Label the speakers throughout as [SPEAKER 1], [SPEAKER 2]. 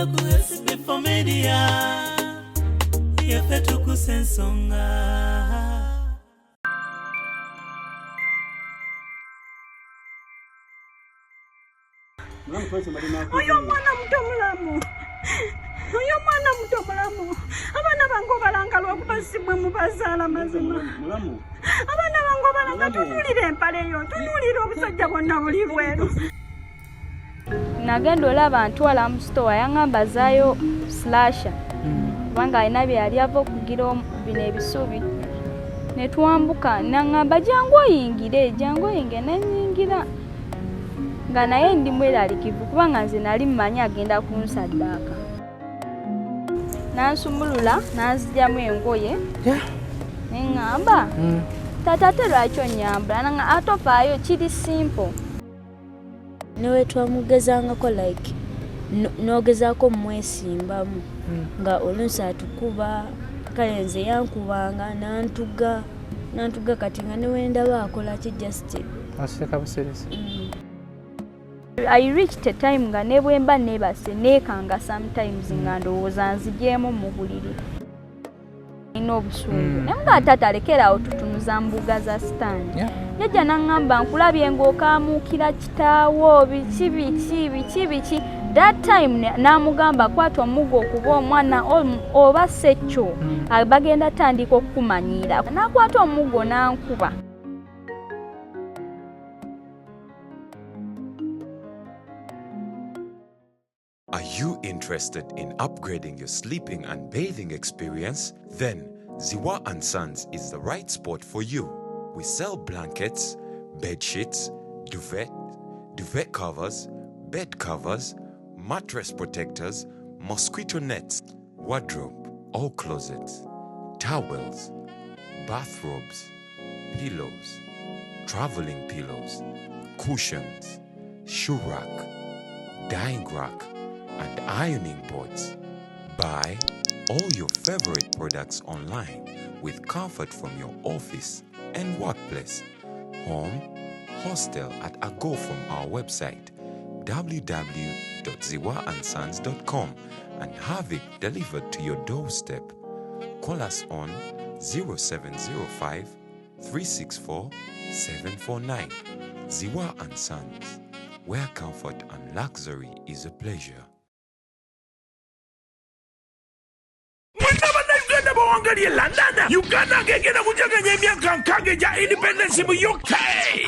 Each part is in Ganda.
[SPEAKER 1] Wanga ku SB4 Media. Yefe Tuggussa Enssonga.
[SPEAKER 2] Oyo mwana muto mulamu. Abana bango balanga lw'okubasibwe mu bazaala mazima. Abana bango balanga tunulira empale yo, tunulira obusajja bwonna buli bweru.
[SPEAKER 3] Nagenda olaba ntwala mu store yangamba zaayo slasher. Kubanga alina bye yali ava okugira bino ebisubi. Ne twambuka nangamba jangu oyingire nenyingira. Nga naye ndi mweralikivu kubanga nze nali mmanyi agenda kunsaddaaka. Nansumulula nanzigyamu engoye. Neŋŋamba taata ate lwaki onnyambula nanga atofaayo kiri simple.
[SPEAKER 4] Newe twamugezangako like nogezaako mwesimbamu nga oluusi atukuba kale nze yankubanga nantuga kati nga newendaba akola ki just
[SPEAKER 5] aseka buseresi.
[SPEAKER 3] I reached a time nga nebwemba nebase nekanga sometimes nga ndowooza nzigyemu mu buliri. Ina obusungu. Naye taata alekerawo tutunuza mbuga za stand. Yajja n'aŋŋamba nkulabye ng'okaamuukira kitaawo biki. That time n'amugamba kwata omuggo okuba omwana oba sekyo bagenda tandika okukumanyiira. N'akwata omuggo n'ankuba.
[SPEAKER 6] Are you interested in upgrading your sleeping and bathing experience? Then Ziwa & Sons is the right spot for you. We sell blankets, bed sheets, duvet covers, bed covers, mattress protectors, mosquito nets, wardrobe, all closets, towels, bathrobes, pillows, traveling pillows, cushions, shoe rack, dyeing rack, and ironing boards. Buy all your favorite products online with comfort from your office and workplace, home, hostel at a go from our website www.ziwaandsons.com and have it delivered to your doorstep. Call us on 0705 364 749. Ziwa & Sons, where comfort and luxury is a pleasure.
[SPEAKER 7] Uganda gegena kujaganya emyaka nkage ja independence mu UK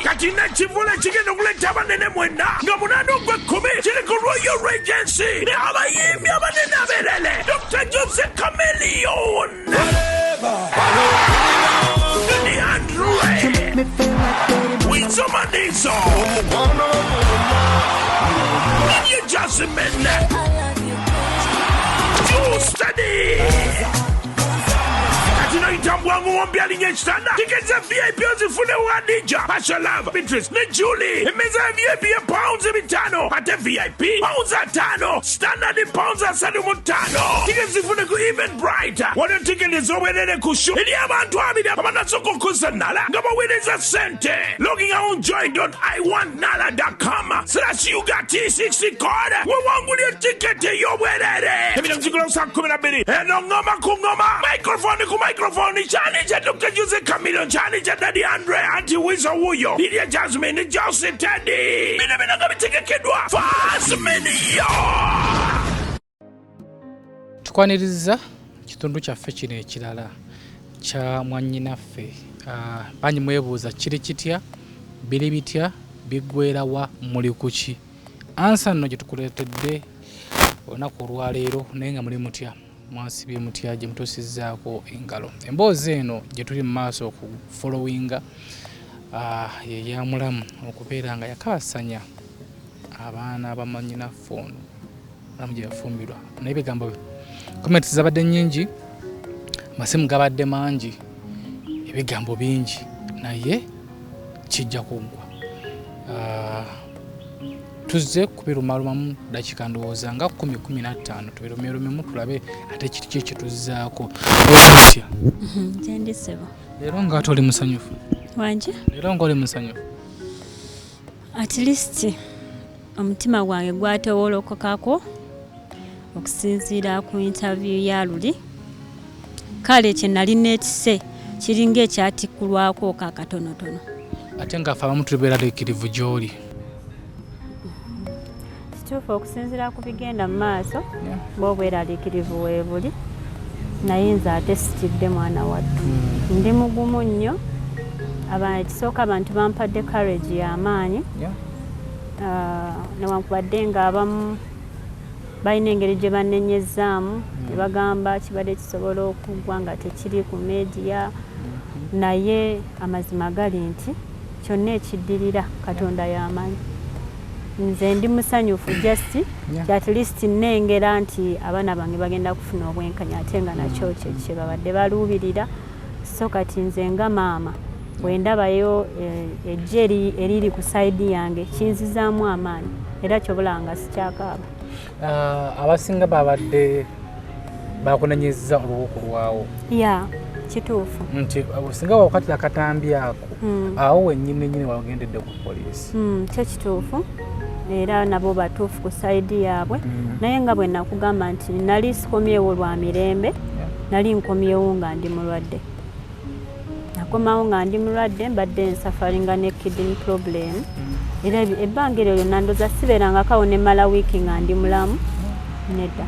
[SPEAKER 7] kati nakivula kigenda okuleta abanene mwenda nga munana ogw'ekkumi kiri ku Royal Regency ne abayimbi abanene aberele Dr. Joseph Chameleon Ni Andre Winsomanizo Niye Jasmine Too Steady Tino itambwangu wambi alinye chitanda Tikeza VIP ozifune wadija Pasha Love, Beatrice, ne Julie Meza VIP ya pounds mitano Pate VIP, pounds atano Standard pounds asadu mutano Tikeza ku Even Brighter Wano tikezi zowenene kushu Ili abantu abida Pamana soko kusa nala Ngaba weneza sente Logging on join.iwantnala.com/UGT60 code Wawangu liya tiketi yowenene Emina mzikula usakumina bini Eno ngoma kungoma Microphone ku microphone chani cha Dr. Joseph Chameleon chani cha Daddy Andre Auntie Wizo Wuyo Lydia Jasmine Josie Teddy Mina ngabitegekedwa Fast Media
[SPEAKER 5] Tukwaniriza kitundu kyaffe kino ekirala kya mwannyinaffe banyi mwebuuza kiri kitya biri bitya biggweerawa muli kuki ansa nno gye tukuleetedde olunaku olwaleero naye nga muli mutya mwasibye mutya gye mutuusizzaako engalo emboozi eno gye tuli mu maaso okufolowinga yeyamulamu okubeera nga yakabasanya abaana bamannyinaffe ono mulamu gye yafumbirwa naye ebigambo komenti zabadde nnyingi amasimu gabadde mangi ebigambo bingi naye kijja kuggwa tuzze kubirumalumamu dakika ndowooza nga 10-15 tubirumyerumimu tulabe ate kiki kye tuzzaako otya
[SPEAKER 4] Jendisebo
[SPEAKER 5] leero nga toli musanyufu
[SPEAKER 4] wanje
[SPEAKER 5] leero nga oli musanyufu
[SPEAKER 4] at least omutima gwange gwatewolokokako okusinziira ku interview ya luli kale kye nali neekise kiringa ekyatikkulwako kakatonotono
[SPEAKER 5] ate nga fe abamu tubeeraliikirivu gy'oli
[SPEAKER 4] kituufu okusinziira ku bigenda mu maaso bw'obweraliikirivu weebuli naye nze ate sikidde mwana wattu ndi mugumu nnyo ekisooka abantu bampadde courage y'amaanyi newankubadde nga abamu balina engeri gye banenyezzaamu ne bagamba kibadde kisobola okuggwa nga tekiri ku media naye amazima gali nti kyonna ekiddirira Katonda y'amanyi nze ndi musanyufu just at least nnengera nti abaana bange bagenda kufuna obwenkanya ate nga nakyo kye babadde baluubirira so kati nze nga maama bwe ndabayo ejje eriri ku sayidi yange kinzizaamu amaanyi era kyobulanga sikyakaaba
[SPEAKER 5] abasinga babadde bakunanyizza olubuku lwawo
[SPEAKER 4] kituufu
[SPEAKER 5] nti osinga wakati akatambi ako awo wennyini wagendedde ku poliisi
[SPEAKER 4] kyo kituufu era nabo batuufu ku sayidi yaabwe naye nga bwe nakugamba nti nali sikomyewo lwa mirembe nali nkomyewo nga ndi mulwadde nakomawo nga ndi mulwadde mbadde nsafaringa ne kidney problem era ebbanga eryo lyonna ndoza sibeerangakawo ne mala wiiki nga ndi mulamu nedda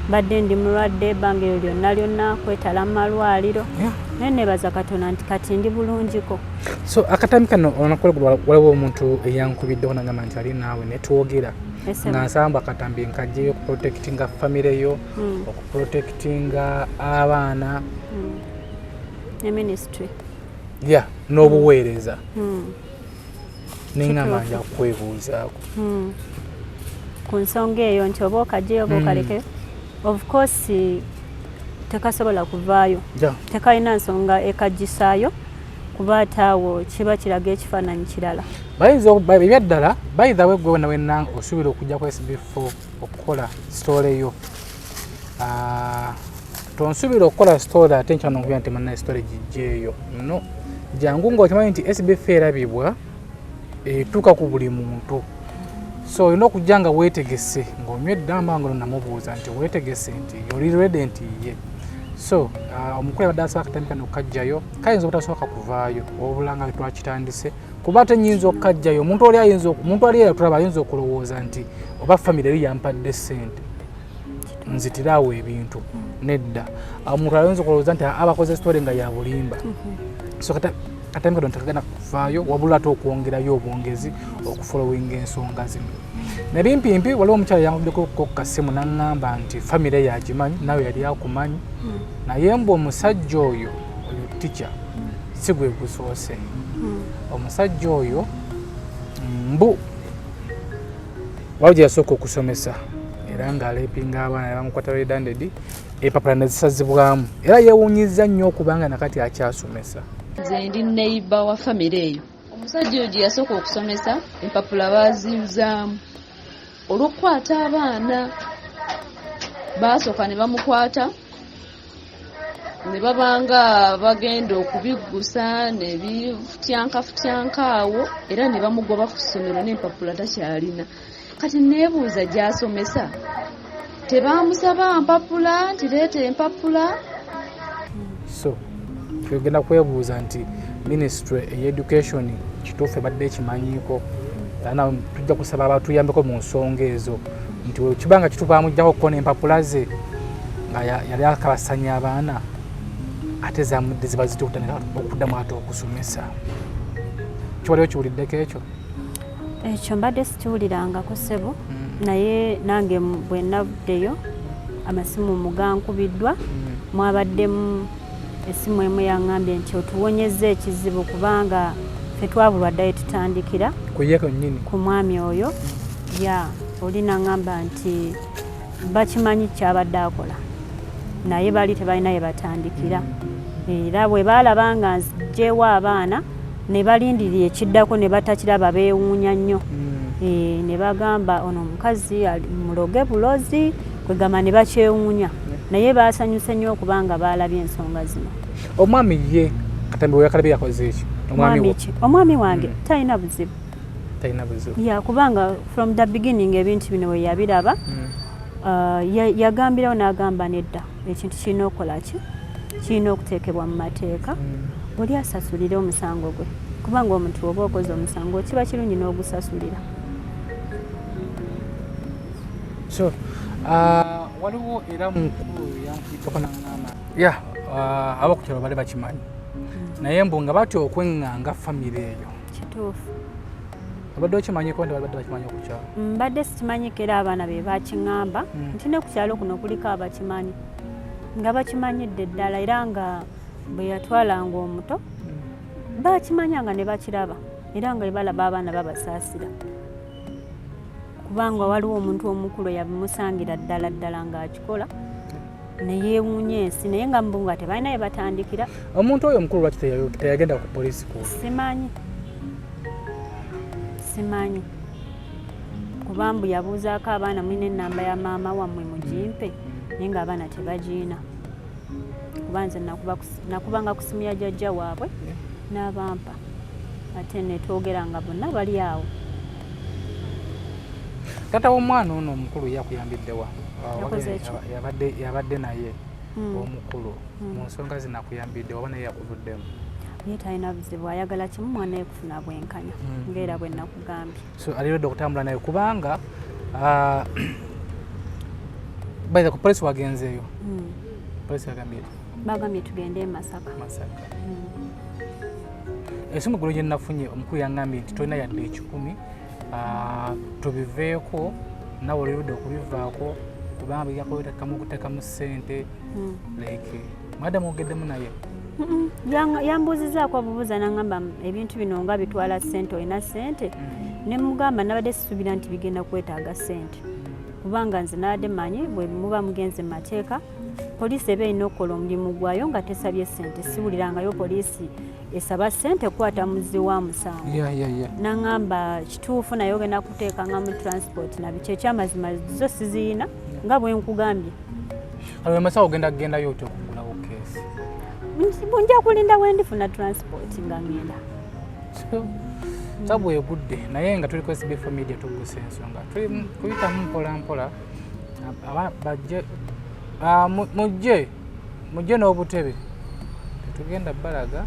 [SPEAKER 4] mbadde ndi mulwadde ebbanga eryo lyonna kwetala mu malwaliro naye nebaza Katonda nti kati ndi bulungiko
[SPEAKER 5] so akatambi kano onakolagulwa waliwo omuntu eyankubiddeho nagamba nti ali naawe netwogera nga nsamba akatambi nkajjeyo okuprotectinga famire yo okuprotectinga abaana
[SPEAKER 4] ne ministry
[SPEAKER 5] n'obuweereza neŋŋamba nja kukwebuuzaako
[SPEAKER 4] ku nsonga eyo nti oba okajjeyo oba okaleke of course tekasobola kuvaayo tekalina nsonga ekaggisaayo kuba ataawo kiba kiraga ekifaananyi kirala
[SPEAKER 5] ebyaddala bayithawe gwe wena wenna osuubira okujja ku SB4 okukola sitole yo tonsuubira okukola sitole ate nkyano nkubira nti manna sitole gijjeeyo no jangu ng'okimanyi nti SB4 erabibwa etuuka ku buli muntu so olina okujja nga weetegese ng'onywedde amanga namubuuza nti weetegese nti oli ready nti ye so omukulu abadde asaba akatambi kano okukajjayo kayinza obutasooka kuvaayo obula nga twakitandise kuba tenyinza okukajjayo omuntu ali yatulaba ayinza okulowooza nti oba famire eri yampadde ssente nzitiraawo ebintu nedda omuntu ayinza okulowooza nti abakoze sitole nga ya bulimba so katambi kano ntekagenda kuvaayo wabula ate okwongerayo obwongezi okufolowinga ensonga zino nebimpimpi waliwo omukyala yankubiddeko ku kasimu naŋŋamba nti famire yagimanyi nawe yali akumanyi naye mbu omusajja oyo tica si gwe gusoose omusajja oyo mbu waliwo gye yasooka okusomesa era ng'aleepinga abaana bamukwata redanded empapula nezisazibwamu era yeewuunyizza nnyo okubanga nakati akyasomesa
[SPEAKER 8] nze ndi neiba wa famire eyo omusajja oyo gye yasooka okusomesa empapula baaziyuzaamu olw'okukwata abaana baasooka ne bamukwata ne babanga bagenda okubiggusa ne bifutyanka awo era ne bamugoba ku ssomero n'empapula takyalina kati neebuuza gy'asomesa tebaamusaba mpapula nti leeta empapula
[SPEAKER 5] so kyogenda kwebuuza nti ministry ey'education kituufu ebadde ekimanyiiko ana tujja kusaba abatuyambeko mu nsonga ezo nti kibanga kituvaamu jjako okukona empapula ze nga yali akabasanya abaana ate zamudde ziba zitukutandika okuddamu ate okusomesa kiwaliwo kiwuliddeko
[SPEAKER 4] ekyo mbadde sikiwulirangako ssebo naye nange bwe navuddeyo amasimu mugankubiddwa mwabaddemu esimu emu yaŋŋambye nti otuwonyezza ekizibu kubanga ffe twabulwaddayo tutandikira
[SPEAKER 5] ku
[SPEAKER 4] mwami oyo oli naŋŋamba nti bakimanyi kyabadde akola naye bali tebalina ye batandikira era bwe baalaba nga nzigyewo abaana ne balindirira ekiddako ne batakiraba beewuunya nnyo ne bagamba ono omukazi muloge bulozi kwegamba ne bakyewuunya naye baasanyuse nnyo okubanga baalabye ensonga zino
[SPEAKER 5] omwami ye katambi weyakalabye yakoze eki
[SPEAKER 4] omwami wange talina buzibu
[SPEAKER 5] talina buzibu
[SPEAKER 4] kubanga from the beginning ebintu bino we yabiraba yagambirawo n'agamba nedda ekintu kirina okukola ki kirina okuteekebwa mu mateeka oli asasulire omusango gwe kubanga omuntu oba okoze omusango kiba kirungi n'ogusasulira.
[SPEAKER 5] So waliwo era mukulu yankuyitako n'angamba abakukyalo bali bakimanyi naye mbu nga batya okweŋŋanga famire eyo
[SPEAKER 4] kituufu.
[SPEAKER 5] obadde okimanyiko nti babadde bakimanyi okukyalo?
[SPEAKER 4] Mbadde sikimanyiko era abaana be bakiŋŋamba nti ne ku kyalo kuno kuliko abakimanyi nga bakimanyidde ddala era nga bwe yatwalanga omuto bakimanyanga ne bakiraba era nga balaba abaana babasaasira kubanga waliwo omuntu omukulu yabimusangira ddala ng'akikola ne yeewuunya ensi naye nga mbu nga tebalina ye batandikira.
[SPEAKER 5] Omuntu oyo omukulu lwaki teyagenda ku poliisi ku?
[SPEAKER 4] Simanyi kubambu yabuuzaako abaana mulina ennamba ya maama wammwe mugimpe naye nga abaana tebagiina kuba nze nakubanga ku simu ya jjajja waabwe n'abampa ate netwogera nga bonna bali awo.
[SPEAKER 5] Taata w'omwana ono omukulu yakuyambiddewa? Yabadde naye omukulu mu nsonga zinakuyambidde oba naye yakuvuddemu?
[SPEAKER 4] Ye talina buzibu ayagala kimu mwana ye kufuna bwenkanya ngaera bwe nakugambye.
[SPEAKER 5] So aliredde okutambula naye kubanga bayiza ku polisi wagenzeeyo? Polisi yagambye
[SPEAKER 4] bagambye tugende e Masaka.
[SPEAKER 5] Esimu ggulo gye nafunye omukulu yaŋŋambye nti tolina yadde 10 tubiveeko nawe olirudde okubivaako kubanga byakwetekamu okuteekamu ssente like mwadde mwogeddemu naye?
[SPEAKER 4] Yambuuzizaako bubuuza n'angamba ebintu bino nga bitwala ssente olina ssente ne mugamba nabadde sisuubira nti bigenda kwetaaga ssente kubanga nze nabadde manyi bwe muba mugenze mu mateeka poliisi eba erina okukola omulimu gwayo nga tesabye ssente siwulirangayo poliisi esaba ssente kukwata muzzi wa musango. N'angamba kituufu naye ogenda kuteekanga mu transport nabiki ekyamazima zo sizirina nga bwe nkugambye.
[SPEAKER 5] Amasawo ogendayo otya okugulawo keesi?
[SPEAKER 4] Nja kulinda wendifuna transport nga ngenda.
[SPEAKER 5] Sabu egudde naye nga tuli ku SB4 Media Tuggussa Enssonga tuli kuyitamu mpola bajje mujje n'obutebe tetugenda balaga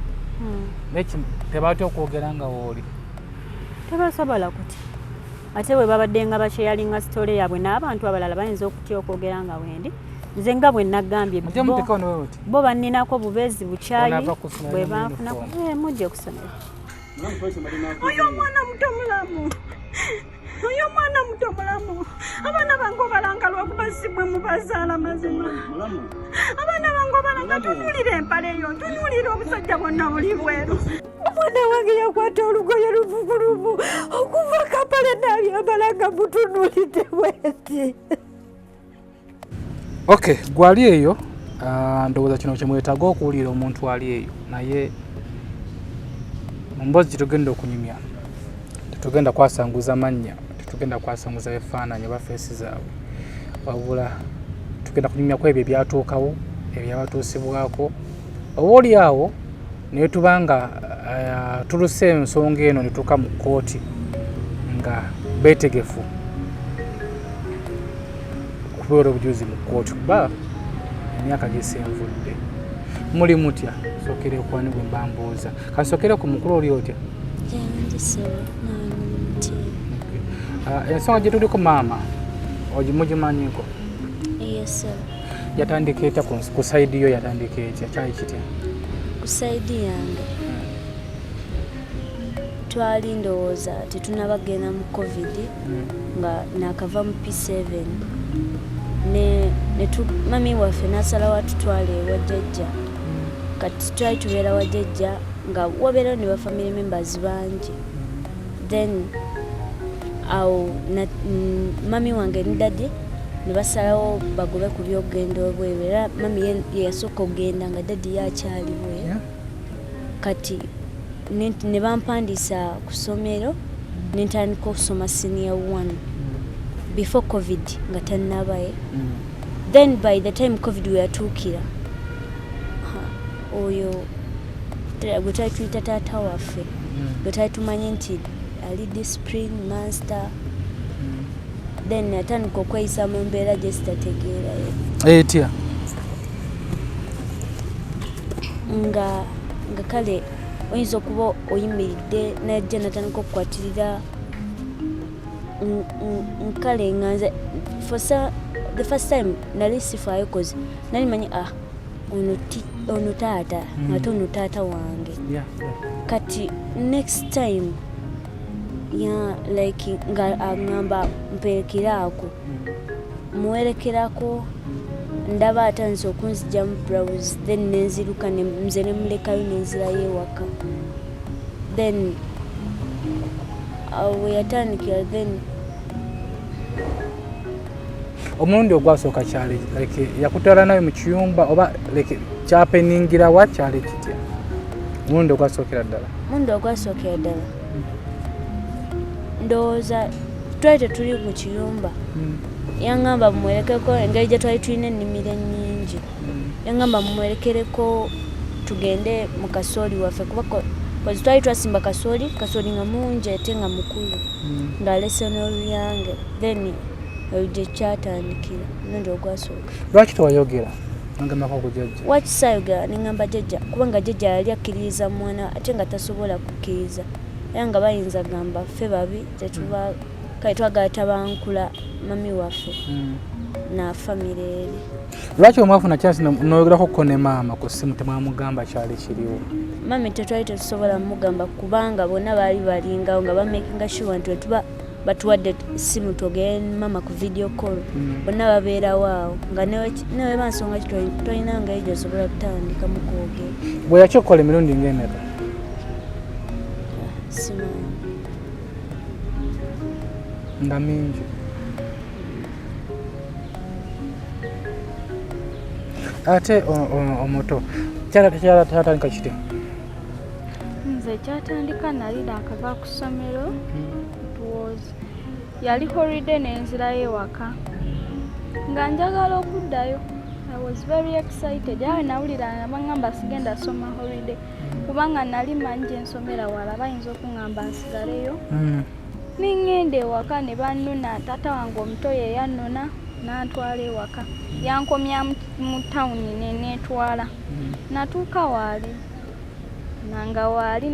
[SPEAKER 5] neki tebatya okwogera nga wooli
[SPEAKER 4] tebasobola kutya ate bwe babadde nga bakyeyalinga sitole yaabwe n'abantu abalala bayinza okutya okwogera nga wendi nze nga bwe nagambye bo banninako bubeezi bukyayi bwe banfunako mujje kusomera.
[SPEAKER 2] Oyo omwana muto mulamu abaana bange obalanga lwakuba si bwe mubazaala mazima abaana bange obalanga tunuulira empale eyo tunuulira obusajja bwonna buli bweru. Omwana wange yakwata olugoye luvuguluvu okuva kapale nabyambalanga butunuulidde bweti.
[SPEAKER 5] Okay, gwali eyo ndowooza kino kyemwetaaga okuwulira omuntu ali eyo naye mumbozi kitugenda okunyumya tetugenda kwasanguza mannya tetugenda kwasanguza bifaananyi oba feesi zaabwe wabula tugenda kunyumyako ebyo ebyatuukawo ebyabatuusibwako oba oli awo naye tubanga tuluse ensonga eno netuuka mu kkooti nga beetegefu okubeera obujulizi mu kkooti kuba emyaka gisenvudde. Muli mutya? Sookere okwani bwe mbambuuza kansookere ku mukulu oli otya? Ensonga gye tuliko maama ogimugimanyiko? Yatandika etya ku sayidi yo? Yatandika etya? Kyali kitya
[SPEAKER 9] ku sayidi yange? Twali ndowooza tetunabagenda mu covid nga nakava mu P7 mami waffe n'asalawo atutwala ewa jjajja kati twali tubeera wa jjajja nga wabeerawo ne bafamily members bangi then awo mami wange ne daddy ne basalawo bagobe ku by'okugenda obweru era mami ye yasooka okugenda nga daddy yakyaliwe kati ne bampandiisa ku ssomero ne ntandika okusoma senior 1 before covid nga tannabaye then by the time covid weyatuukira oyo gwe twali tuyita taata waffe gwe twali tumanye nti ali discipline master then atandika okweyisa mu mbeera gye zitategeera
[SPEAKER 5] etya
[SPEAKER 9] nga kale oyinza okuba oyimiridde najja natandika okukwatirira nkale nganze the first time nali sifaayo kozi nali manyi ono taata ate ono taata wange kati next time like nga aŋŋamba mperekeraako muwerekerako ndaba atandise okunzigyamu browse then nenziruka nze nemulekayo nenzirayo ewaka then weyatandikira then
[SPEAKER 5] omulundi ogwasooka kyali like yakutwala nawe mu kiyumba oba like kyapeningira wa kyali kitya omulundi ogwasookera ddala ndowooza twali tetuli mu kiyumba yaŋŋamba mumwerekeko engeri gye twali tulina ennimiro ennyingi yaŋŋamba mumwerekereko tugende mu kasooli waffe kuba kozi twali twasimba kasooli nga mungi ate nga mukulu ng'alese n'oluyange then eyo gye kyatandikira omulundi ogwasooka. Lwaki tewayogera ngamako ku jjajja?
[SPEAKER 9] Wakisaayogera neŋŋamba jjajja kubanga jjajja yali akkiririza mwana ate nga tasobola kukkiriza era nga bayinza gamba ffe babi tetuba kale twagala tabankula mami waffe na famire eri.
[SPEAKER 5] Lwaki omwafuna chance noyogerako ko ne maama ku ssimu temwamugamba kyali kiriwo?
[SPEAKER 9] Mami tetwali tetusobola mugamba kubanga bonna baali balingawo nga bamakinga sure nti wetuba batuwadde essimu togende mama ku video call bonna babeerawo awo nga newe bansonga kitolina nga ejo osobola kutandika mu kwogera.
[SPEAKER 5] Bwe yakikola emirundi ng'emeka?
[SPEAKER 9] Simanyi.
[SPEAKER 5] Nga mingi. Ate omuto kyatandika kiti?
[SPEAKER 3] Nze kyatandika nali naakava ku ssomero yali holiday nenzirayo ewaka nga njagala okuddayo. I was very excited. Awe nawulira baŋŋamba sigenda soma holiday kubanga nali manyi gye nsomera wala bayinza okuŋŋamba nsigaleyo. Niŋŋenda ewaka ne bannuna taata wange omuto ye yannuna n'antwala ewaka yankomya mu tawuni neneetwala natuuka waali nanga waali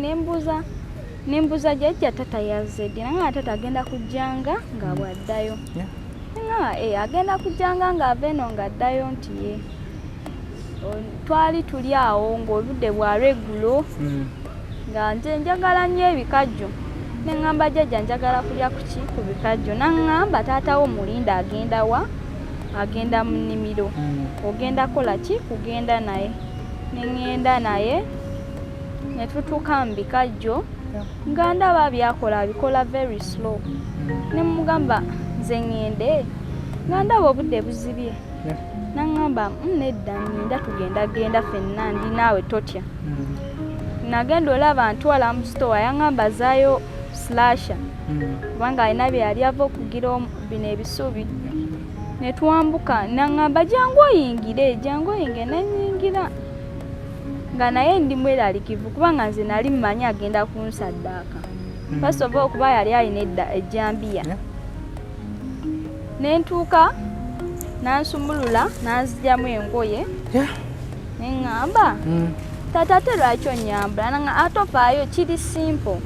[SPEAKER 3] nembuza jjajja tata yazze ddi nanga tata agenda kujjanga nga bwaddayo nga agenda kujjanga ng'ava eno ng'addayo nti ye twali tuli awo ng'obudde bwa regulo nga nze njagala nnyo ebikajjo neŋŋamba jjajja njagala kulya kuki ku bikajjo naŋŋamba taatawo mulinda agenda wa agenda mu nnimiro ogenda kola ki kugenda naye neŋŋenda naye ne tutuuka mu bikajjo nga ndaba byakola abikola very slow ne mugamba nze ŋŋende nga ndaba obudde buzibye naŋŋamba nedda nninda tugendagenda ffenna ndi naawe totya nagenda olaba ntwala mu sitowa yaŋŋamba zaayo slasha kubanga alina bye yali ava okugira bino ebisuubi ne twambuka naŋŋamba jangu oyingire nenyingira nga naye ndi mweralikivu kubanga nze nali mmanyi agenda kunsaddaaka first of all kuba yali alina ejjambiya nentuuka nansumulula nanzigyamu engoye neŋŋamba tata ate lwaki onyambula nanga atofaayo kiri simple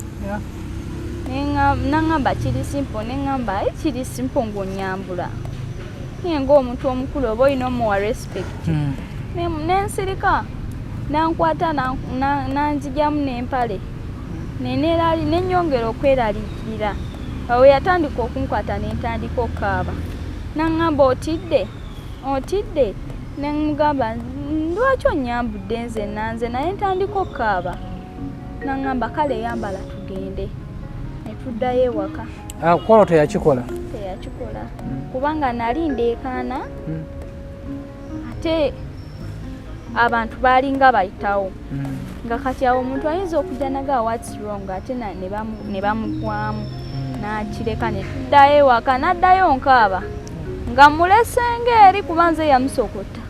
[SPEAKER 3] naŋŋamba kiri simple neŋŋamba kiri simple ng'onyambula ye ng'omuntu omukulu oba olina omuwa respect nensirika nankwata nanzigyamu n'empale nenyongera okweraliikirira awo yatandika okunkwata nentandika okukaaba naŋŋamba otidde nemugamba lwaki onyambudde nze nanze naye ntandika okukaaba naŋŋamba kale yambala tugende netuddayo ewaka.
[SPEAKER 5] Kwolwo teyakikola
[SPEAKER 3] kubanga nali ndeekaana ate abantu baalinga bayitawo nga kati awo omuntu ayinza okujja naga what's wrong ate ne bamugwamu n'akireka ne tuddayo ewaka n'addayo nkaaba nga mulesenga eri kuba nze yamusokota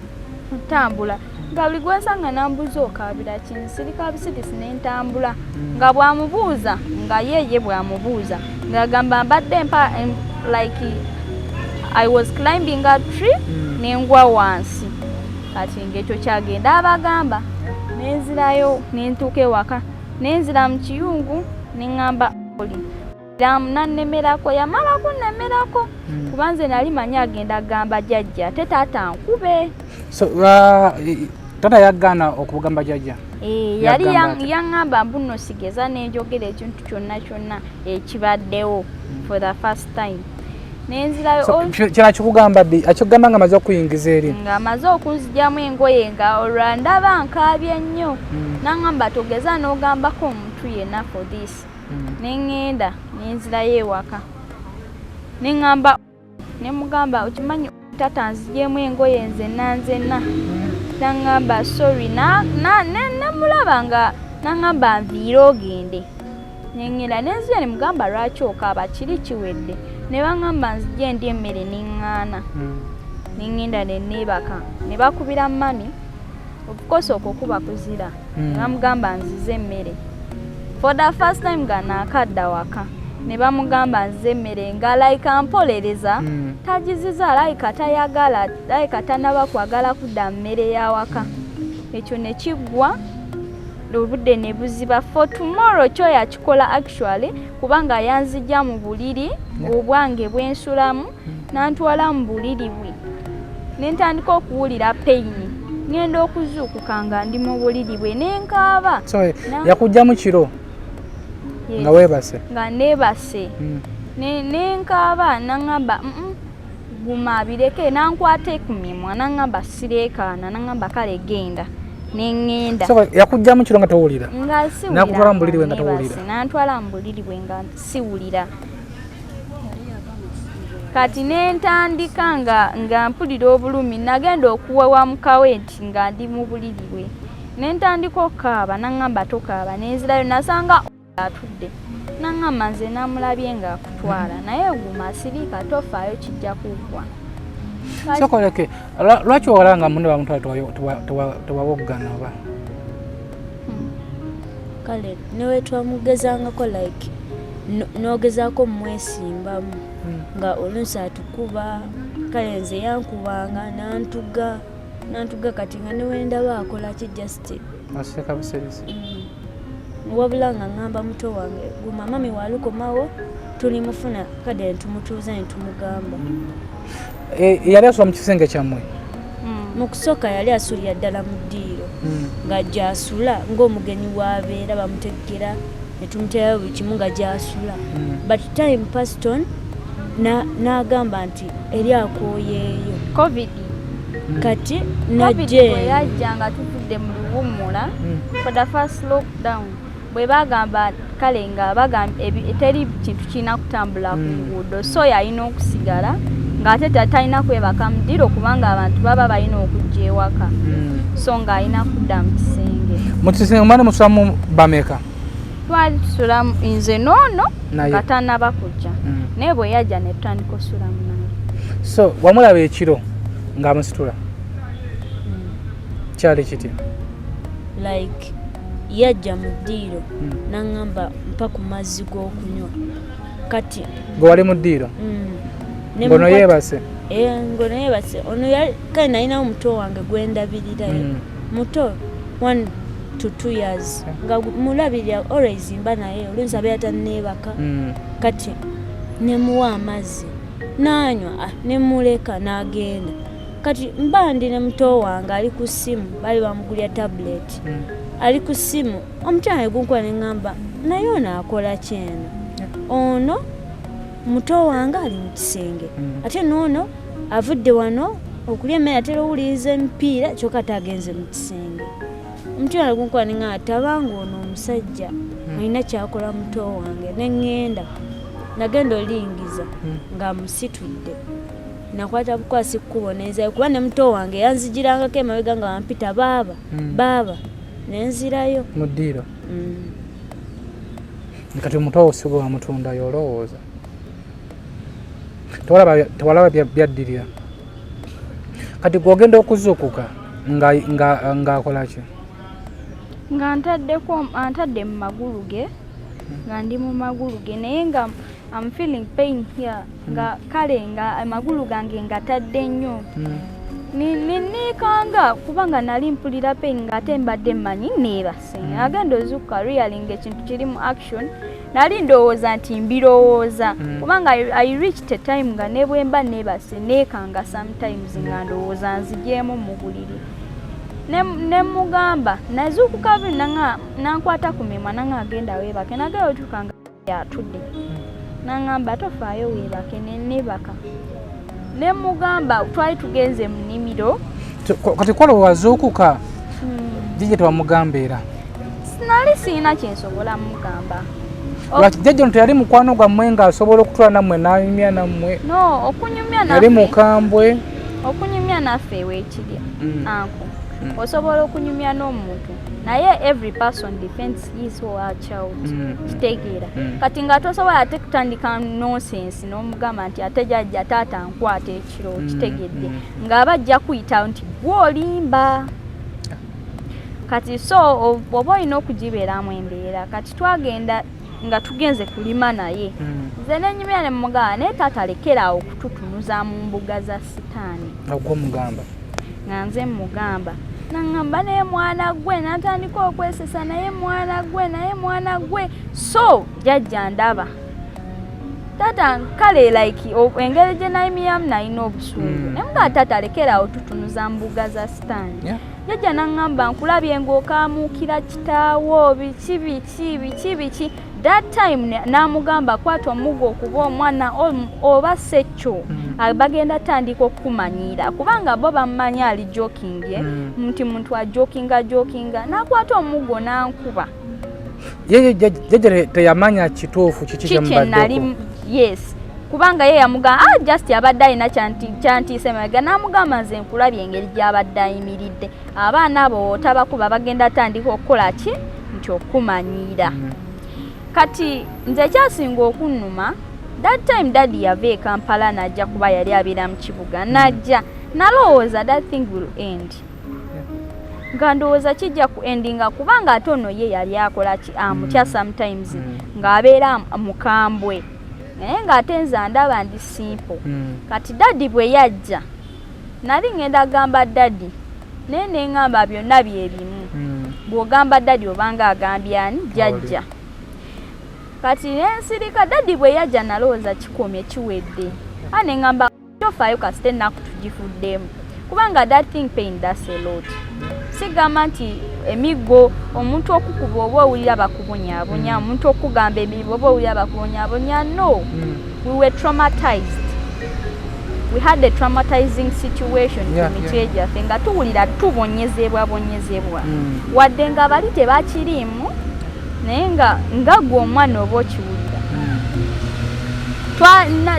[SPEAKER 3] ntambula nga buli gwensanga nambuza okaabira kinsirika bisitisi n'entambula nga bwamubuuza nga ye bwamubuuza ng'agamba mbadde like I was climbing a tree nengwa wansi kati ngekyo kyagenda abagamba nenzirayo nentuuka ewaka nenzira mu kiyungu neŋŋamba oli nannemerako yamala kunnemerako kubanze nali manyi agenda agamba jjajja ate taata nkube.
[SPEAKER 5] So tata yagana okugamba jjajja
[SPEAKER 3] yali yaŋŋamba mbuno sigeza nenjogera ekintu kyonna kyonna ekibaddewo for the first time nenzirayo
[SPEAKER 5] kira kikugamba ddi akigamba nga amaze okuyingiza eri
[SPEAKER 3] nga amaze okunzijamu engoye nga olwa ndaba nkaabye nnyo naŋŋamba togeza n'ogambako omuntu yenna for this neŋŋenda nenzirayo ewaka neŋŋamba nemugamba okimanyi tata nzijemu engoye nzenna naŋŋamba sorry nemulaba nga naŋŋamba nviire ogende neŋŋenda nenzira nemugamba lwaki okaaba kiri kiwedde ne baŋŋamba nzije ndi emmere neŋŋaana neŋŋenda nenneebaka ne bakubira mami okukosa okwo kuba kuzira ne bamugamba nzize emmere for the first time nga naakadda waka ne bamugamba nzize emmere nga like ampolereza tagiziza like tayagala like tanaba kwagala kudda mmere ya waka ekyo ne kiggwa obudde ne buziba for tomorrow kyo yakikola actually kubanga yanzijja mu buliri obwange bwensulamu nantwala mu buliri bwe nentandika okuwulira peyini ngenda okuzuukuka nga ndi mu buliri bwe nenkaaba
[SPEAKER 5] yakujja mu kiro nga weebase
[SPEAKER 3] nga neebase nenkaaba naŋŋamba guma bireke nankwate ku mimwa naŋŋamba sireekaana naŋŋamba kale genda neŋŋenda
[SPEAKER 5] yakujja mu kiro nga towulira
[SPEAKER 3] nga siwulira
[SPEAKER 5] nakutwala mu buliri bwe nga towulira
[SPEAKER 3] nantwala mu buliri bwe nga siwulira kati nentandika nga mpulira obulumi nagenda okuwewa mukawe nti nga ndi mu buliri bwe nentandika okukaaba naŋŋamba tokaaba nenzirayo nasanga atudde naŋŋamba nze namulabye nga akutwala naye guma siriika tofaayo kijja kuggwa
[SPEAKER 5] sokoleke lwaki owala nga munne bamutwala tewawoggana oba
[SPEAKER 9] kale newe twamugezangako like nogezaako mwesimbamu nga oluusi atukuba kale nze yankubanga nantuga kati nga newendaba akola ki just
[SPEAKER 5] aseka buserisi
[SPEAKER 9] wabula nga ŋŋamba muto wange guma mami walukomawo tulimufuna kade ntumutuuza netumugamba
[SPEAKER 5] yali asula mu kisenge kyammwe
[SPEAKER 9] mu kusooka yali asulira ddala mu ddiiro nga gyasula ng'omugenyi wabeera bamuteggera netumuterayo buli kimu nga gyasula but time paston n'agamba nti eri akooyeeyo
[SPEAKER 3] covid
[SPEAKER 9] kati najje
[SPEAKER 3] yajja nga tuvudde mu luwummula for the first lockdown bwe bagamba kale nga teri kintu kirina kutambula ku nguudo so yalina okusigala ng'ate talina kwebaka mu ddiiro kubanga abantu baba balina okujja ewaka so ng'alina kudda mu kisenge.
[SPEAKER 5] Mu kisenge mwali musulamu bameka?
[SPEAKER 3] Twali tusula nze noono nga tannaba kujja naye bwe yajja ne tutandika osulamu naye.
[SPEAKER 5] So wamulaba ekiro ng'amusitula kyali kitya?
[SPEAKER 9] Like yajja mu ddiiro n'aŋŋamba mpa ku mazzi g'okunywa kati
[SPEAKER 5] gwe wali mu ddiiro ngono yeebase?
[SPEAKER 9] Ngono yeebase ono kale nalinawo muto wange gwendabirirayo muto 1 to 2 years nga mulabirira always mba naye olunsi abeera tanneebaka kati nemuwa amazzi n'anywa nemuleka n'agenda kati mba ndi ne muto wange ali ku ssimu bali bamugulya tablet ali ku ssimu omukyala gunkuba neŋŋamba naye ono akola kyeno ono muto wange ali mu kisenge ate noono avudde wano okulya emmere atera owuliriza emipiira kyokka tagenze mu kisenge omukyala gunkuba neŋŋamba tabanga ono omusajja alina kyakola muto wange neŋŋenda nagenda olingiza ng'amusitudde nakwata bukwasi kukuboneza kuba ne muto wange yanzijirangako emabega nga wampita baaba nenzirayo
[SPEAKER 5] mu ddiiro kati omuto osigo wamutundayo olowooza tewalaba byaddirira kati gwogenda okuzuukuka ng'akola ki?
[SPEAKER 3] Nga antadde mu magulu ge nga ndi mu magulu ge naye nga I'm feeling pain here nga kale nga amagulu gange ngatadde nnyo nikanga kubanga nali mpulira pain ngate mbadde mmanyi neebase agenda ozukka realing ekintu kiri mu action nali ndowooza nti mbirowooza kubanga I reached a time nga ne bwe mba neebase neekanga sometimes nga ndowooza nzigyemu mu buliri ne mugamba nazuukuka buli nankwata ku mimwa nanga agenda weebake nagera otukanga yatudde nangamba tofaayo weebake nenebaka ne mugamba twali tugenze mu nnimiro
[SPEAKER 5] kati kwalo wazuukuka jjajja tewamugambeera
[SPEAKER 3] sinali siina kyensobola mugamba
[SPEAKER 5] lwaki jjajja teyali mukwano gwammwe ng'asobola okutwala nammwe n'anyumya nammwe
[SPEAKER 3] no okunyumya naffe
[SPEAKER 5] yali mukambwe
[SPEAKER 3] okunyumya naffe eweekirya anko osobola okunyumya n'omuntu naye every person defends his or her child kitegeera kati nga tosobola ate kutandika nonsense n'omugamba nti ate jjajja taata nkwata ekiro kitegedde ng'abajja kuyita nti gwolimba kati so oba olina okugibeeramu embeera kati twagenda nga tugenze kulima naye nze nenyumya ne mugamba naye taata alekeraawo okututunuza mu mbuga za sitaani
[SPEAKER 5] ogwomugamba
[SPEAKER 3] nga nze mugamba nangamba naye mwana gwe natandika okwesesa naye mwana gwe so jjajja ndaba tata kale like engeri gye nayimiyamu nalina obusungu naye mugamba taata alekeraawo tutunuza mbuga za sitaani jjajja nangamba nkulabye ng'okaamuukira kitaawo biki that time namugamba kwata omugo okuba omwana oba sekyo bagenda tandika okumanyiira kubanga bo bamanya ali joking nti muntu ajokinga nakwata omugo nankuba
[SPEAKER 5] jjajja teyamanya kituufu kikikyemubaddeko
[SPEAKER 3] yes kubanga ye yamugamba just abadde alina kyantiise mabega namugamba nze nkulabye engeri gy'abadde ayimiridde abaana abo tabakuba bagenda tandika okukola ki nti okumanyiira kati nze kyasinga okunnuma that time daddy yava e Kampala najja kuba yali abeera mu kibuga najja nalowooza that thing will end nga ndowooza kijja ku endinga kubanga ate ono ye yali akola ki amutya sometimes ng'abeera mukambwe naye ng'ate nze ndaba ndi simple kati daddy bwe yajja nali ngenda gamba daddy naye neŋŋamba byonna byebimu bw'ogamba daddy obanga agambye ani jjajja kati nensirika daddy bwe yajja nalowooza kikomye kiwedde ane ngamba tofaayo kasite ennaku tugifuddemu kubanga that thing pain that's a lot sigamba nti emiggo omuntu okukuba oba owulira bakubonyabonya omuntu okugamba emirimu oba owulira bakubonyabonya no we were traumatized we had a traumatizing situation ku mitwe gyaffe nga tuwulira tubonyezebwa wadde nga bali tebakiriimu naye nga gwe omwana oba okiwulira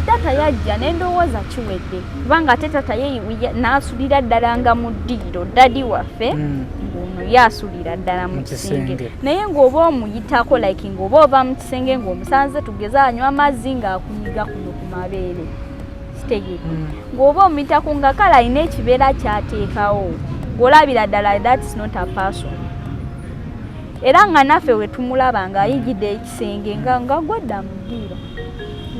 [SPEAKER 3] taata yajja nendowooza kiwedde kubanga ate taata ye n'asulira ddala nga mu ddiiro dadi waffe ng'ono yasulira ddala mu kisenge naye ng'oba omuyitako like ng'oba ova mu kisenge ng'omusanze tugeze anywa amazzi ng'akunyiga kuno ku mabeere kitegedde ng'oba omuyitako nga kale alina ekibeera kyateekawo ng'olabira ddala that's not a person era nga naffe we tumulaba ng'ayigidde ekisenge nga gwedda mu ddiiro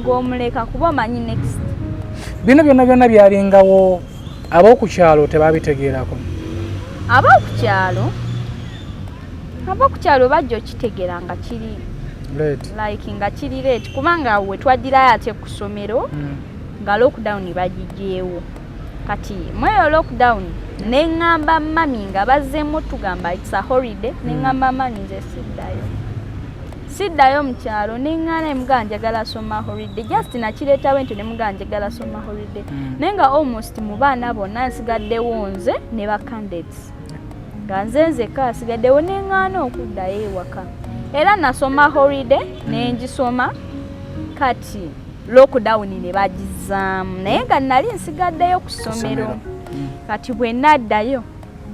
[SPEAKER 3] ng'omuleka kuba omanyi next
[SPEAKER 5] bino byonna byalingawo ab'oku kyalo tebabitegeerako ab'oku kyalo bajja okitegeera nga kiri like nga kiri late kubanga we twaddirayo ate ku ssomero nga lockdown bagigyewo kati mweyo lockdown neŋŋamba mami nga bazzeemu tugamba it's a holiday neŋŋamba mami nze siddayo mu kyalo neŋŋaana emugamba njagala soma holiday just nakireetawo ento nemugamba njagala soma holiday naye nga almost mu baana bonna nsigaddewo nze ne bacandidates nga nze nzekka asigaddewo neŋŋaana okuddayo ewaka era nasoma holiday nengisoma kati lockdown ne bagizaamu naye nga nali nsigaddeyo ku ssomero kati bwe naddayo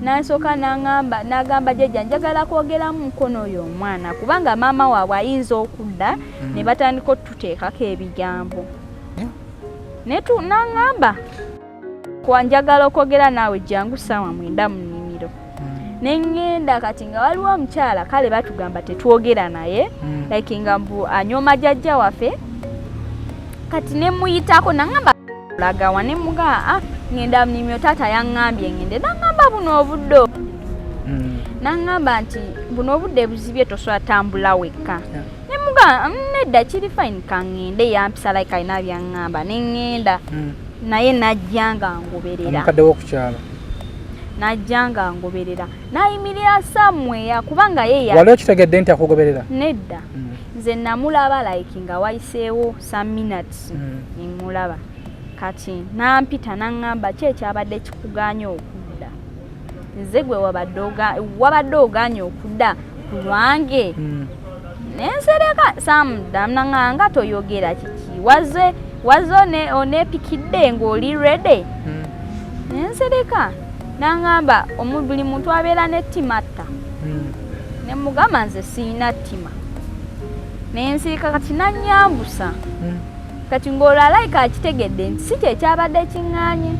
[SPEAKER 5] nansooka n'agamba jjajja njagala kwogeramu mukono oyo omwana kubanga maama waabwe ayinza okudda ne batandika otuteekako ebigambo n'aŋŋamba njagala okwogera naawe jangu ssaawa 9 mu nnimiro neŋŋenda kati nga waliwo omukyala kale batugamba tetwogera naye like nga mbu anyooma jjajja waffe
[SPEAKER 3] kati ne muyitako nangamba lagawa ne muga ngenda mnimyo tata yangambye ngende nangamba buno obuddo nangamba nti buno obudde buzibye toswa tambula wekka ne muga nedda kiri fine kangende yampisa like ayina byangamba ne ngenda naye najjanga ngoberera
[SPEAKER 5] omukadde w'okukyalo
[SPEAKER 3] najjanga ngoberera nayimirira somewhere kubanga ye
[SPEAKER 5] wali okitegedde nti akugoberera
[SPEAKER 3] nedda nze namulaba like nga wayiseewo some minutes nimulaba kati nampita nangamba kyekyabadde kikuganya okudda nze gwe wabadde oganya okudda ku lwange nensereka samuddamu nanganga toyogera kiki waze onepikidde ng'oli rede nensereka nangamba buli muntu abeera n'ettima atta ne mugamba nze siina ttima nensirika kati nanyambusa kati ng'olalayika akitegedde nti si kyekyabadde kiŋŋaanye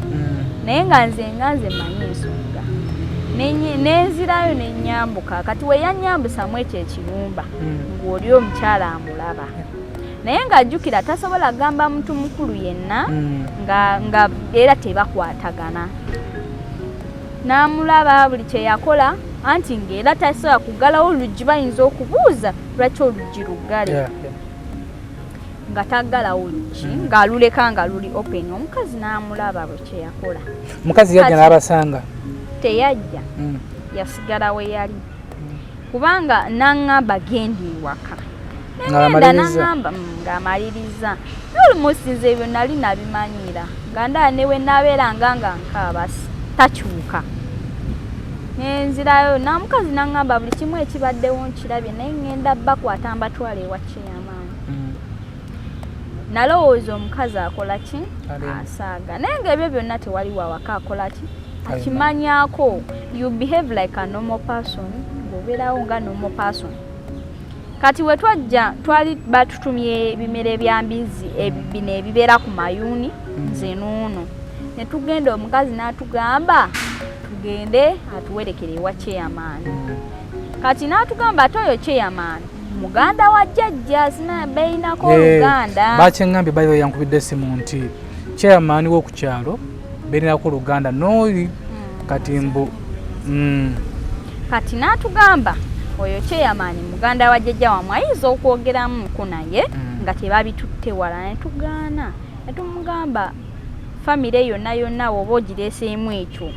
[SPEAKER 3] naye nga nze manyi ensonga nenzirayo nenyambuka kati we yanyambusamu ekyo ekirumba ng'oli omukyala amulaba naye ng'ajjukira tasobola gamba muntu mukulu yenna nga era tebakwatagana n'amulaba buli kye yakola anti ng'era tasobola kuggalawo oluggi bayinza okubuuza lwaki oluggi luggale nga taggalawo oluggi ng'aluleka nga luli open omukazi n'amulaba buli kye yakola
[SPEAKER 5] omukazi yajja n'abasanga
[SPEAKER 3] teyajja yasigala we yali kubanga naŋŋamba genda ewaka nengenda naŋŋamba ng'amaliriza olumusi nze ebyo nali nabimanyira nga ndala newe nabeeranga nga nkaaba takyuka nenzirayo namukazi naŋŋamba buli kimu ekibaddewo nkirabye naye ŋŋenda bakwata mbatwala ewa kyeyamaanyi nalowooza omukazi akola ki asaaga naye ng'ebyo byonna tewali wawaka akola ki akimanyako you behave like a normal person ng'obeerawo nga normal person kati we twajja twali batutumye ebimere bya mbizi bino ebibeera ku mayuuni nze nuuno ne tugenda omukazi n'atugamba tugende atuwerekere ewa kyeyamaani kati n'atugamba ate oyo kyeyamaani muganda wa jjajja sina beyinako oluganda
[SPEAKER 5] bakyeŋŋambye bayo yankubidde essimu nti kyeyamaani w'okukyalo beyinako oluganda n'oli kati mbu
[SPEAKER 3] kati n'atugamba oyo kyeyamaani muganda wa jjajja wamwe ayinza okwogeramuku naye nga tebabitutte wala netugaana netumugamba famire yonna yonna woba ogireeseemu ekyo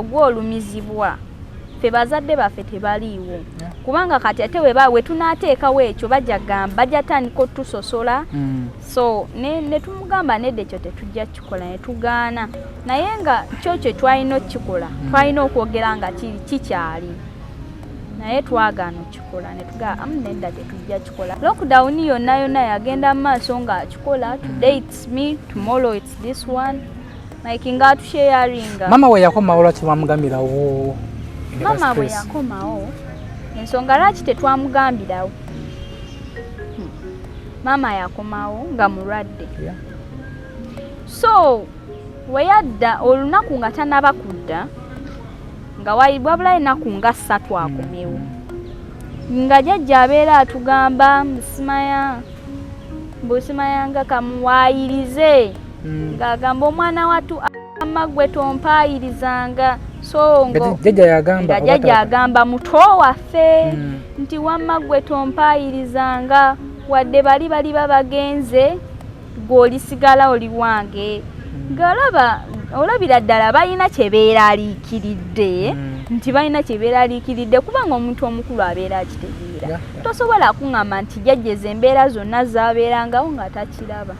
[SPEAKER 3] gw'olumizibwa ffe bazadde baffe tebaliiwo kubanga kati ate we tunaateekawo ekyo bajatandika otusosola so ne tumugamba nedda ekyo tetujja kikola ne tugaana naye nga kyokyo twalina okukikola twalina okwogera nga kikyali naye twagaana okikola ne tugamba nedda tetujja kikola lockdown yonna yonna yagenda mu maaso nga akikola today it's me tomorrow it's this one like nga atusharinga
[SPEAKER 5] mama we yakomawo lwaki bamugambirawo
[SPEAKER 3] mama bwe yakomawo ensonga lwaki tetwamugambirawo mama yakomawo nga mulwadde so we yadda olunaku nga tanaba kudda nga wabula ennaku nga 3 akomewo nga jjajja abeera atugamba mbusimaya nga kamuwaayirize ng'agamba omwana watu amaggwe tompaayirizanga so jjajja agamba muto waffe nti wamma gwe tompaayirizanga wadde bali babagenze gw'olisigala oli wange olabira ddala balina kyebeeraliikiridde nti balina kyebeeraliikiridde kubanga omuntu omukulu abeera akitegeera tosobola kuŋŋamba nti jjajjeza embeera zonna zaabeerangawo nga takiraba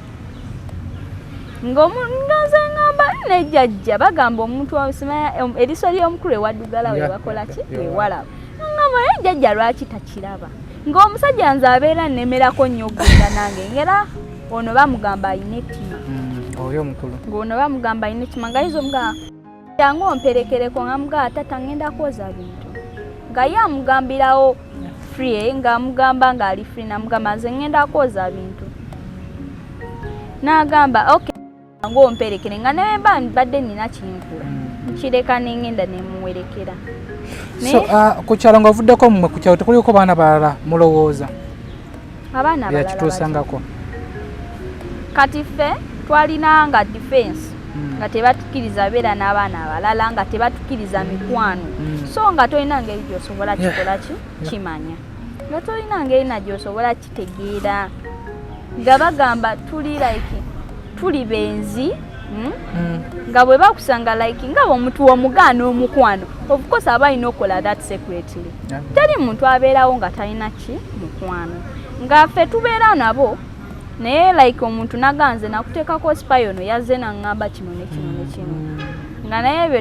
[SPEAKER 3] ng'omungaze ngamba nejjajja bagamba omuntu eriso ly'omukulu ewaddugala we bakola ki wewalaba ngamba naye jjajja lwaki takiraba ng'omusajja nze abeera nnemerako nnyo okugenda nange ngera ono bamugamba ayina ettima
[SPEAKER 5] oyo omukulu
[SPEAKER 3] ng'ono bamugamba ayina ettima ngayinza omugamba yange omperekereko ngamugamba tata ngenda kwoza bintu nga ye amugambirawo free ng'amugamba ng'ali free namugamba nze ngenda kwoza bintu n'agamba okay ng'omperekere nga naye mbadde nina kinkula nkireka nengenda nemuwerekera
[SPEAKER 5] so ku kyalo ng'ovuddeko mmwe ku kyalo tekuliko baana balala mulowooza
[SPEAKER 3] abaana balala
[SPEAKER 5] yakituusangako
[SPEAKER 3] kati ffe twalina nga defense nga tebatukiriza beera n'abaana abalala nga tebatukiriza mikwano so nga tolina ngeri gy'osobola kikola kimanya nga tolina ngeri na gy'osobola kitegeera nga bagamba tuli benzi nga bwe bakusanga nga omuntu omugaana omukwano of course aba alina okola that secretly teri muntu abeerawo nga talina mukwano nga ffe tubeera nabo naye omuntu naganze nakuteekako spy ono yazze naŋŋamba kino ne kino ne kino nga naye ebyo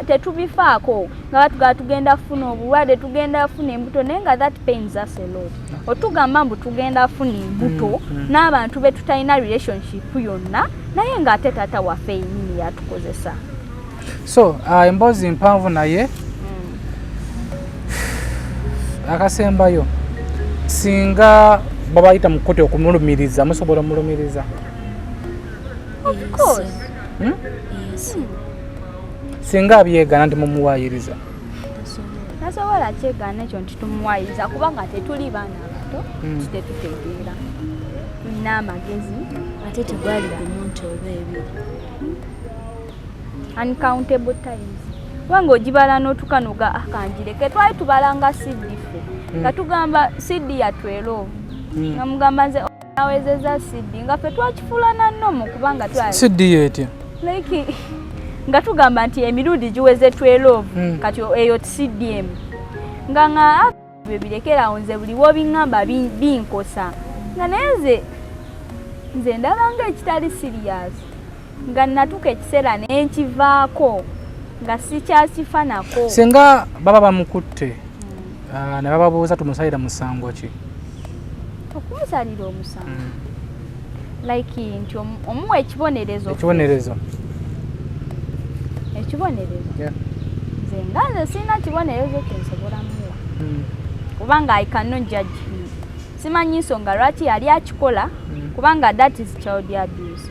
[SPEAKER 3] tetubifaako nga batugala tugenda funa obulwadde tugenda funa embuto naye nga that pains us a lot otugamba mbu tugenda funa embuto n'abantu be tutalina relationship yonna naye ng'ate taata waffe yennyini yatukozesa
[SPEAKER 5] so emboozi mpanvu naye akasembayo singa babayita mu kkooti okumulumiriza musobola omulumiriza
[SPEAKER 3] of course
[SPEAKER 5] singa abyegaana nti mumuwaayiriza
[SPEAKER 3] tasobola kyegaana ekyo nti tumuwaayiriza kubanga tetuli baana abato tetutegeera tulina amagezi
[SPEAKER 9] ate tegwali ku muntu oba ebiri
[SPEAKER 3] uncountable times kubanga ogibala n'otukanuga akanjireke twali tubalanga siddi ffe nga tugamba siddi yatweloovu nga mugamba nze awezeza siddi nga ffe twakifuulana nnomu kubanga
[SPEAKER 5] siddi yeetya
[SPEAKER 3] nga tugamba nti emirundi giweze 12 kati eyo CDM nga birekerawo nze buli wobiŋŋamba binkosa nga naye nze ndaba ng'ekitali serious nga natuka ekiseera nenkivaako nga sikyakifanako
[SPEAKER 5] singa baba bamukutte ne bababuuza tumusalira musango ki
[SPEAKER 3] okumusalira omusango nti omuwa ekibonerezo nze nganze sirina kibonerezo kyensobola muwa kubanga I cannot judge him simanyi nsonga lwaki yali akikola kubanga that is child abuse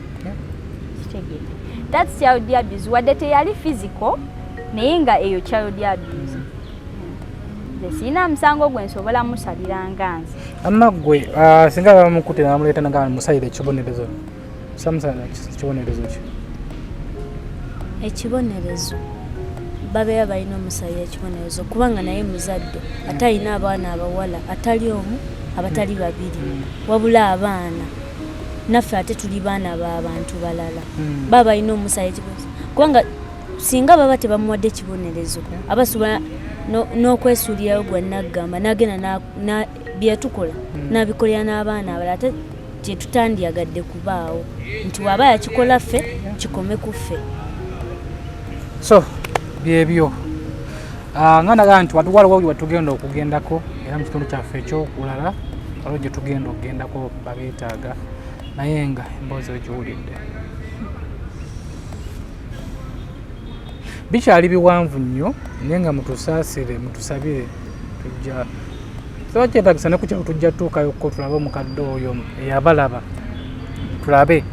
[SPEAKER 3] that's child abuse wadde teyali physical naye nga eyo child abuse nze sirina musango gwe nsobola musalira nganze
[SPEAKER 5] amma gwe singa bamukutte namuleeta nga musalira ekibonerezo samusalira ekibonerezo ki
[SPEAKER 9] ekibonerezo babeera balina omusayira ekibonerezo kubanga naye muzadde ate alina abaana abawala atali omu abatali babiri wabula abaana naffe ate tuli baana b'abantu balala baba balina omusayira ekibonerezo kubanga singa baba tebamuwadde ekibonerezo abasobola n'okwesuulirayo gwa naggamba n'agenda byetukola n'abikolera n'abaana abalala ate tetutandyagadde kubaawo nti waba yakikola ffe kikome ku ffe
[SPEAKER 5] so byebyo nga nagaa nti waliwo wetugenda okugendako era mu kitundu kyaffe ekyokulala waliwo gye tugenda okugendako babeetaaga naye nga emboozi ogiwulidde bikyali biwanvu nnyo naye nga mutusaasire mutusabire tujja soba kyetagisa ne ku kyalo tujja tuukayokko tulabe omukadde oyo eyabalaba tulabe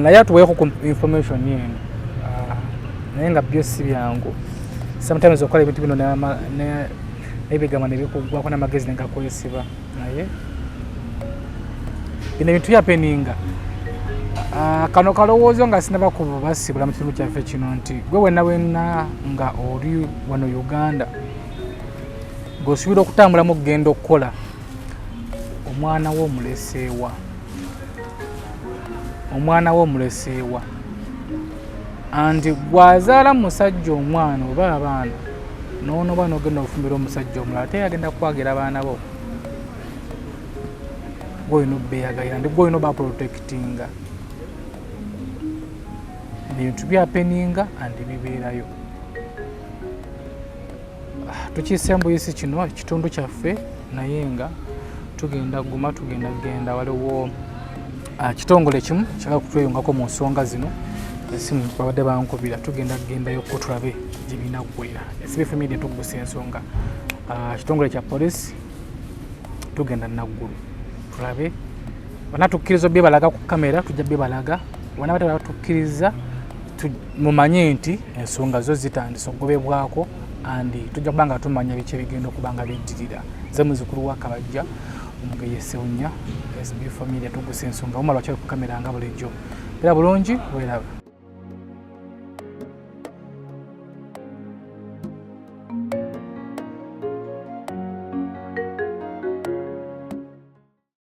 [SPEAKER 5] naye atuweeko ku information eno naye nga byo si byangu sometimes okola ebintu bino nebigamba nebikugwako n'amagezi negakwesiba naye bino ebintu byapeninga kano kalowoozo nga sinabakubo basibula mu kitundu kyaffe kino nti gwe wenna wenna nga oli wano Uganda ng'osuubira okutambulamu okugenda okukola omwana wo omuleseewa andi gwazaala musajja omwana oba abaana noonoba n'ogenda okufumbira omusajja omulala teyagenda kukwagira abaana bo gwolina obbeeyagalira ndi gwolina oba protectinga ebintu byapeninga andi bibeerayo tukiise mbuyisi kino ekitundu kyaffe naye nga tugenda genda waliwo kitongole kimu kyagala kutweyungako mu nsonga zino esimu babadde bankubira tugenda kugendayo ko tulabe gye birina kuggwera SB4 Media Tuggussa Enssonga kitongole kya poliisi tugenda naggulu tulabe banatukkiriza byebalaga ku kamera tujja byebalaga wana batatukkiriza mumanye nti ensonga zo zitandise okugobebwako andi tujja kubanga tumanya biki ebigenda okubanga biddirira ze muzukulu wa Kabajja omugeyi Sewunya SB4 Media Tuggussa Enssonga omala wakyali ku kamera nga bulijjo era bulungi weeraba.